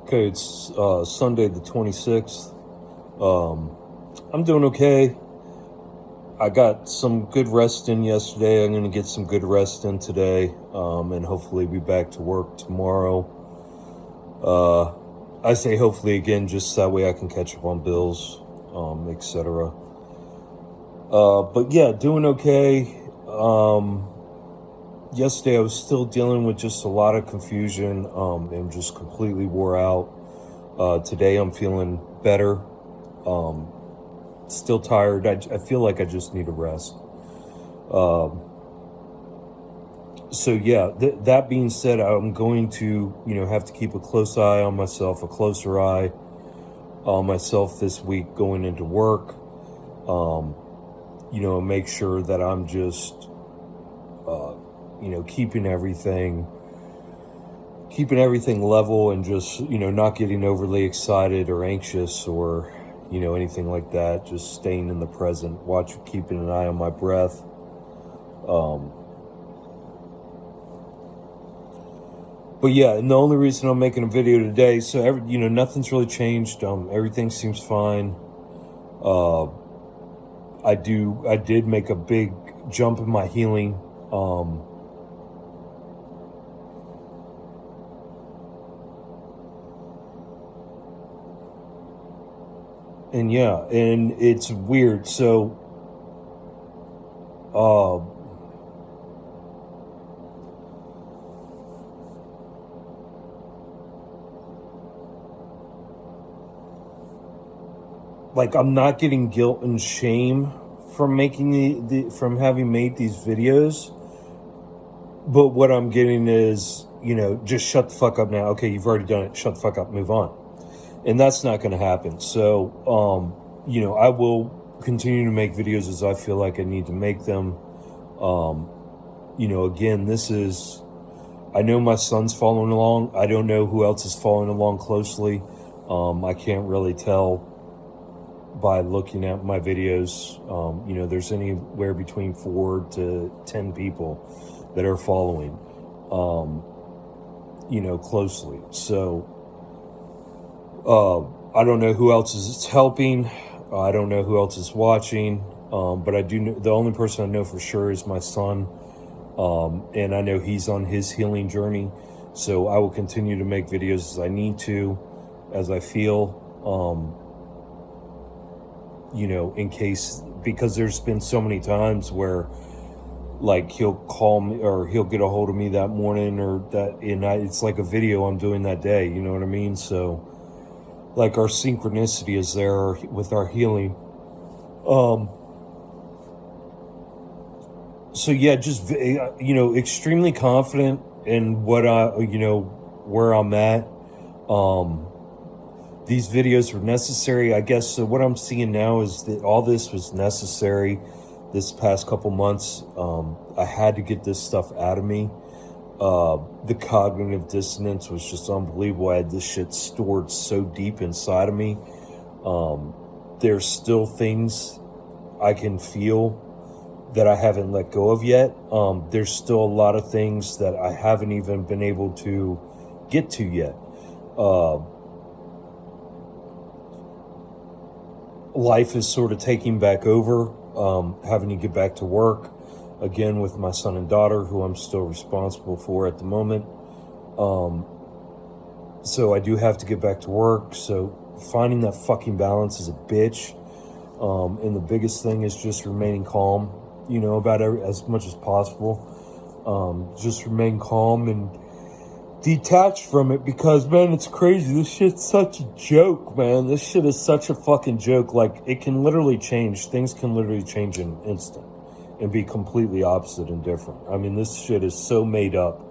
Okay, it's Sunday the 26th. I'm doing okay. I got some good rest in yesterday. I'm going to get some good rest in today, and hopefully be back to work tomorrow. I say hopefully again, just that way I can catch up on bills, etc. But yeah, doing okay. Yesterday I was still dealing with just a lot of confusion, and just completely wore out. Today I'm feeling better. Still tired. I feel like I just need a rest. So yeah, that being said, I'm going to, have to keep a close eye on myself, a closer eye on myself this week going into work. Make sure that I'm just, keeping everything level and just, not getting overly excited or anxious or, anything like that. Just staying in the present, keeping an eye on my breath. But yeah, and the only reason I'm making a video today, so nothing's really changed. Everything seems fine. I did make a big jump in my healing. And yeah, and it's weird. So, like I'm not getting guilt and shame from making from having made these videos, but what I'm getting is, just shut the fuck up now. Okay, you've already done it. Shut the fuck up, move on. And that's not going to happen. So, I will continue to make videos as I feel like I need to make them. Again, I know my son's following along. I don't know who else is following along closely. I can't really tell by looking at my videos. There's anywhere between 4 to 10 people that are following, closely. So, I don't know who else is helping. I don't know who else is watching. But I do know the only person I know for sure is my son. And I know he's on his healing journey. So I will continue to make videos as I need to, as I feel, in case, because there's been so many times where like he'll call me or he'll get a hold of me that morning it's like a video I'm doing that day. You know what I mean? So, like our synchronicity is there with our healing. So yeah, just, extremely confident in where I'm at. These videos were necessary, I guess. So what I'm seeing now is that all this was necessary this past couple months. I had to get this stuff out of me. The cognitive dissonance was just unbelievable. I had this shit stored so deep inside of me. There's still things I can feel that I haven't let go of yet. There's still a lot of things that I haven't even been able to get to yet. Life is sort of taking back over, having to get back to work again with my son and daughter, who I'm still responsible for at the moment. So I do have to get back to work. So finding that fucking balance is a bitch. And the biggest thing is just remaining calm, about as much as possible. Just remain calm and detached from it, because, man, it's crazy. This shit's such a joke, man. This shit is such a fucking joke. Like, it can literally change. Things can literally change in an instant and be completely opposite and different. I mean, this shit is so made up.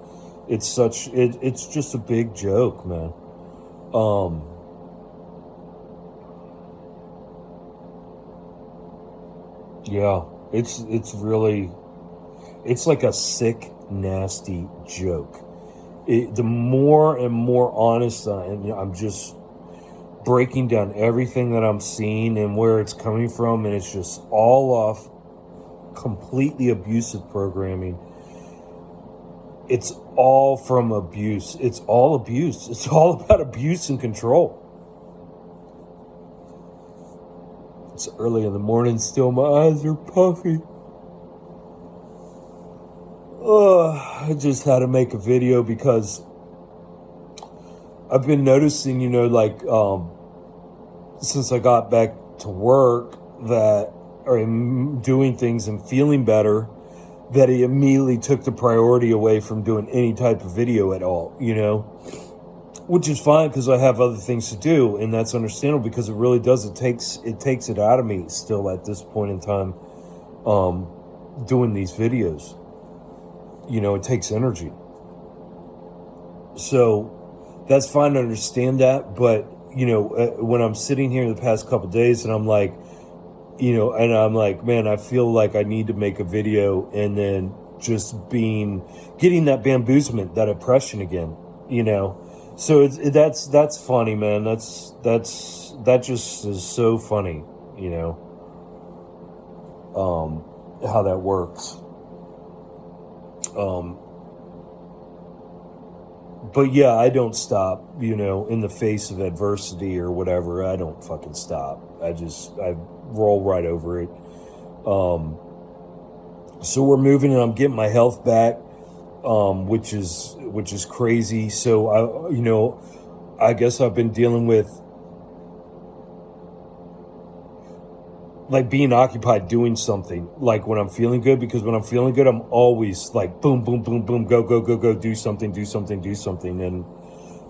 It's just a big joke, man. Yeah, it's really, it's like a sick, nasty joke. The more and more honest I'm just breaking down everything that I'm seeing and where it's coming from, and it's just all off completely abusive programming. it's all from abuse. It's all abuse. It's all about abuse and control. It's early in the morning still. My eyes are puffy. I just had to make a video because I've been noticing, since I got back to work or I'm doing things and feeling better, that he immediately took the priority away from doing any type of video at all, which is fine because I have other things to do, and that's understandable because it really does. It takes it out of me still at this point in time, doing these videos. It takes energy. So that's fine to understand that, but when I'm sitting here the past couple of days and I'm like, man, I feel like I need to make a video, and then just getting that bamboozlement, that oppression again, So that's funny, man. That just is so funny, how that works. But yeah, I don't stop, in the face of adversity or whatever. I don't fucking stop. I roll right over it. So we're moving, and I'm getting my health back, which is crazy. So I guess I've been dealing with like being occupied doing something, like when I'm feeling good, because when I'm feeling good, I'm always like boom, boom, boom, boom, go, go, go, go, do something. And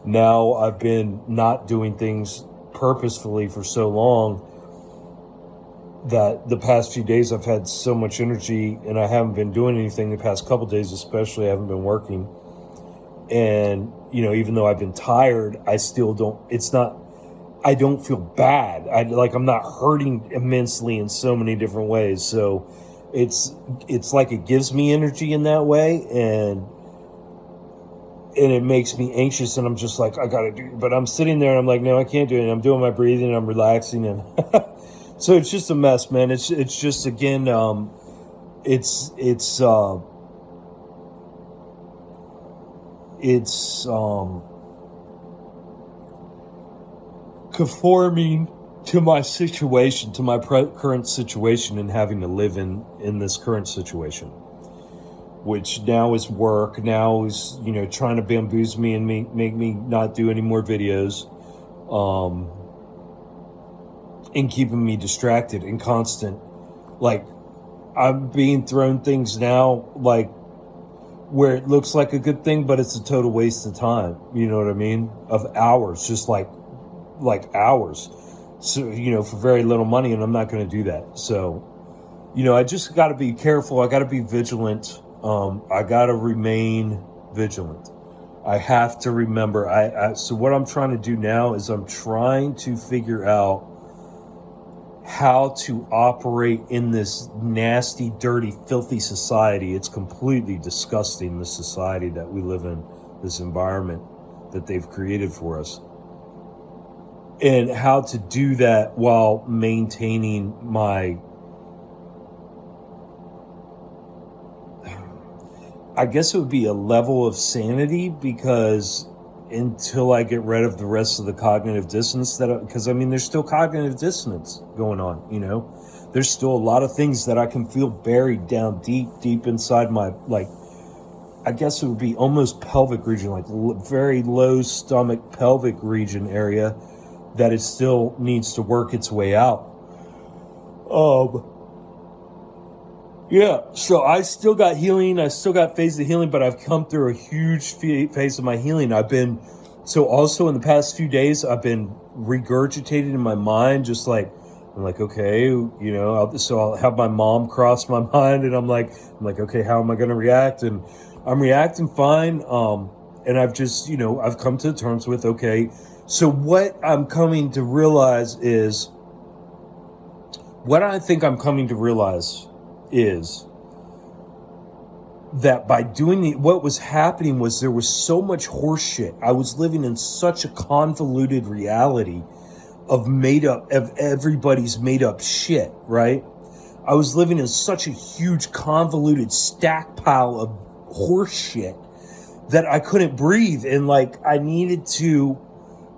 now I've been not doing things purposefully for so long that the past few days I've had so much energy, and I haven't been doing anything the past couple days, especially I haven't been working. And, even though I've been tired, I don't feel bad. I'm not hurting immensely in so many different ways. So it's like it gives me energy in that way, and it makes me anxious, and I'm just like, I gotta do it. But I'm sitting there and I'm like, no, I can't do it. And I'm doing my breathing and I'm relaxing, and so it's just a mess, man. It's just, again, it's conforming to my situation, to my current situation, and having to live in this current situation, which now is work, now is, trying to bamboozle me and make me not do any more videos, and keeping me distracted and constant. Like, I'm being thrown things now, like, where it looks like a good thing, but it's a total waste of time, you know what I mean? Of hours, just like hours. So, for very little money, and I'm not going to do that. So, I just got to be careful. I got to be vigilant. I got to remain vigilant. I have to remember. So what I'm trying to do now is I'm trying to figure out how to operate in this nasty, dirty, filthy society. It's completely disgusting, the society that we live in, this environment that they've created for us. And how to do that while maintaining my, I guess it would be a level of sanity, because until I get rid of the rest of the cognitive dissonance because there's still cognitive dissonance going on, there's still a lot of things that I can feel buried down deep inside my, like, I guess it would be almost pelvic region, like very low stomach pelvic region area, that it still needs to work its way out. Yeah, so I still got healing. I still got phases of healing, but I've come through a huge phase of my healing. So also in the past few days, I've been regurgitating in my mind, just like, I'm like, okay, so I'll have my mom cross my mind, and I'm like, okay, how am I going to react? And I'm reacting fine. And I've just, I've come to terms with, okay, so what I'm coming to realize is, is that by doing what was happening was there was so much horse shit. I was living in such a convoluted reality of everybody's made up shit, right? I was living in such a huge convoluted stack pile of horse shit that I couldn't breathe. And like, I needed to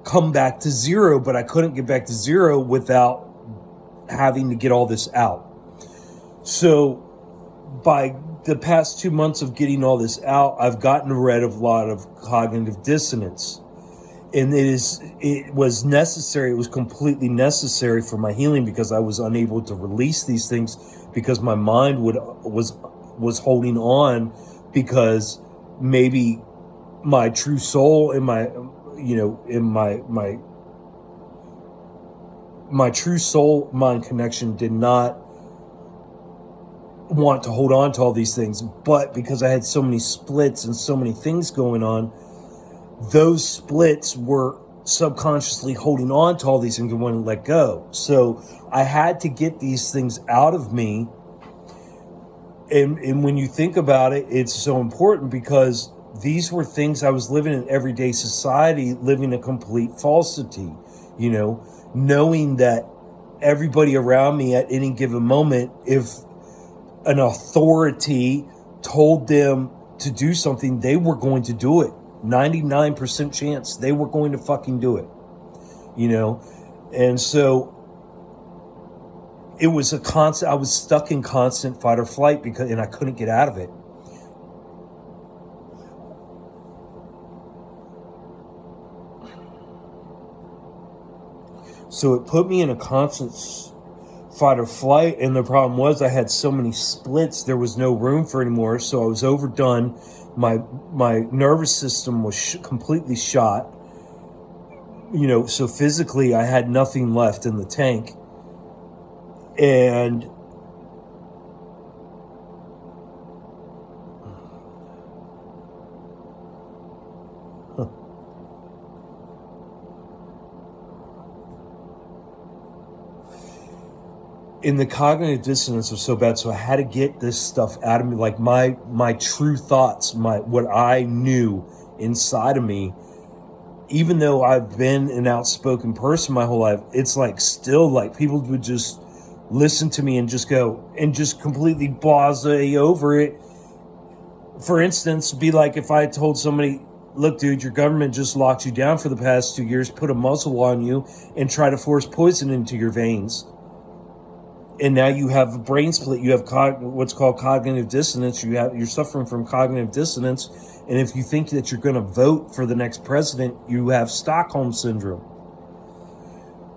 come back to zero, but I couldn't get back to zero without having to get all this out. So by the past 2 months of getting all this out, I've gotten rid of a lot of cognitive dissonance. And it was necessary. It was completely necessary for my healing, because I was unable to release these things because my mind was holding on, because maybe my true soul and my true soul mind connection did not want to hold on to all these things. But because I had so many splits and so many things going on, those splits were subconsciously holding on to all these things and wouldn't let go. So I had to get these things out of me. And when you think about it, it's so important, because these were things I was living in everyday society, living a complete falsity, knowing that everybody around me at any given moment, if an authority told them to do something, they were going to do it. 99% chance they were going to fucking do it, And so it was I was stuck in constant fight or flight, and I couldn't get out of it. So it put me in a constant fight or flight, and the problem was I had so many splits, there was no room for anymore. So I was overdone. My nervous system was completely shot. So physically I had nothing left in the tank. And the cognitive dissonance was so bad, so I had to get this stuff out of me, like my true thoughts, what I knew inside of me. Even though I've been an outspoken person my whole life, it's like still like people would just listen to me and just go and just completely blasé over it. For instance, be like if I told somebody, look, dude, your government just locked you down for the past 2 years, put a muzzle on you, and try to force poison into your veins. And now you have a brain split. You have what's called cognitive dissonance. You're suffering from cognitive dissonance. And if you think that you're going to vote for the next president, you have Stockholm syndrome.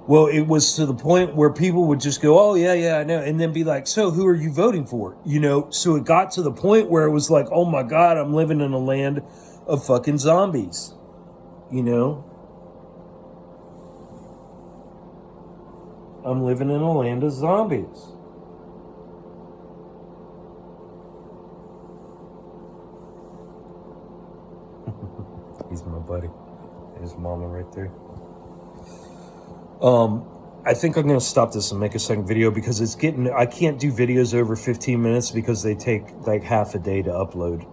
Well, it was to the point where people would just go, oh, yeah, I know. And then be like, so who are you voting for? So it got to the point where it was like, oh my God, I'm living in a land of fucking zombies, I'm living in a land of zombies. He's my buddy. His mama right there. I think I'm going to stop this and make a second video, because I can't do videos over 15 minutes because they take like half a day to upload.